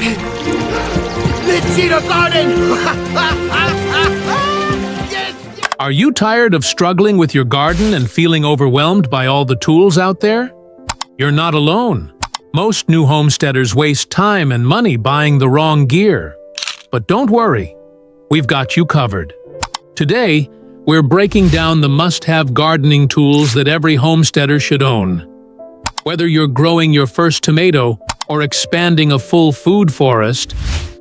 Let's see the garden! Yes! Are you tired of struggling with your garden and feeling overwhelmed by all the tools out there? You're not alone. Most new homesteaders waste time and money buying the wrong gear. But don't worry, we've got you covered. Today, we're breaking down the must-have gardening tools that every homesteader should own. Whether you're growing your first tomato or expanding a full food forest,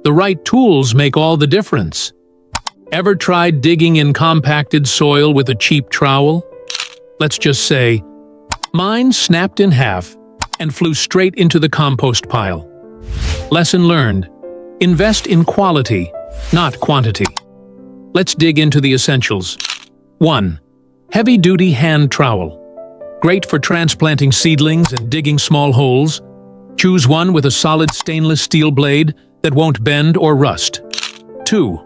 the right tools make all the difference. Ever tried digging in compacted soil with a cheap trowel? Let's just say, mine snapped in half and flew straight into the compost pile. Lesson learned: invest in quality, not quantity. Let's dig into the essentials. 1. Heavy-duty hand trowel. Great for transplanting seedlings and digging small holes. Choose one with a solid stainless steel blade that won't bend or rust. 2.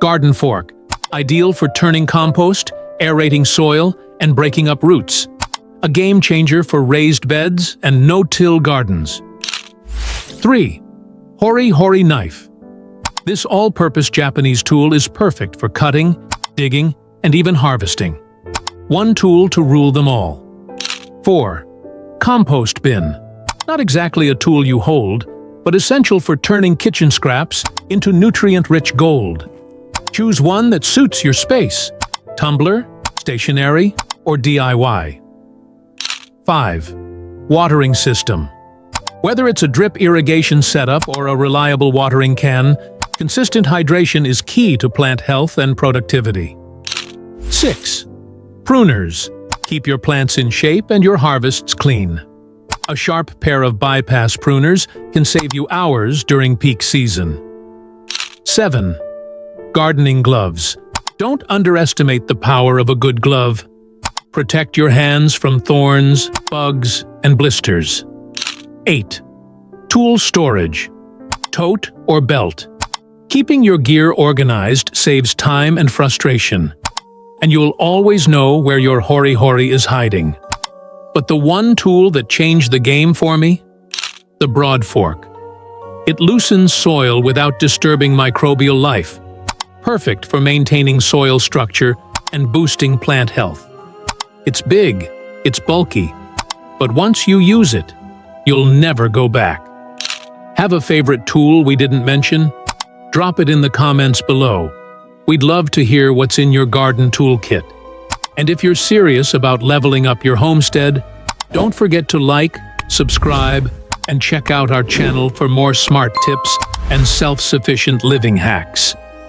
Garden fork. Ideal for turning compost, aerating soil, and breaking up roots. A game changer for raised beds and no-till gardens. 3. Hori Hori knife. This all-purpose Japanese tool is perfect for cutting, digging, and even harvesting. One tool to rule them all. 4. Compost bin. Not exactly a tool you hold, but essential for turning kitchen scraps into nutrient-rich gold. Choose one that suits your space: tumbler, stationary, or DIY. 5. Watering system. Whether it's a drip irrigation setup or a reliable watering can, consistent hydration is key to plant health and productivity. 6. Pruners. Keep your plants in shape and your harvests clean. A sharp pair of bypass pruners can save you hours during peak season. 7. Gardening gloves. Don't underestimate the power of a good glove. Protect your hands from thorns, bugs, and blisters. 8. Tool storage. Tote or belt. Keeping your gear organized saves time and frustration, and you'll always know where your Hori Hori is hiding. But the one tool that changed the game for me? The broadfork. It loosens soil without disturbing microbial life. Perfect for maintaining soil structure and boosting plant health. It's big, it's bulky, but once you use it, you'll never go back. Have a favorite tool we didn't mention? Drop it in the comments below. We'd love to hear what's in your garden toolkit. And if you're serious about leveling up your homestead, don't forget to like, subscribe, and check out our channel for more smart tips and self-sufficient living hacks.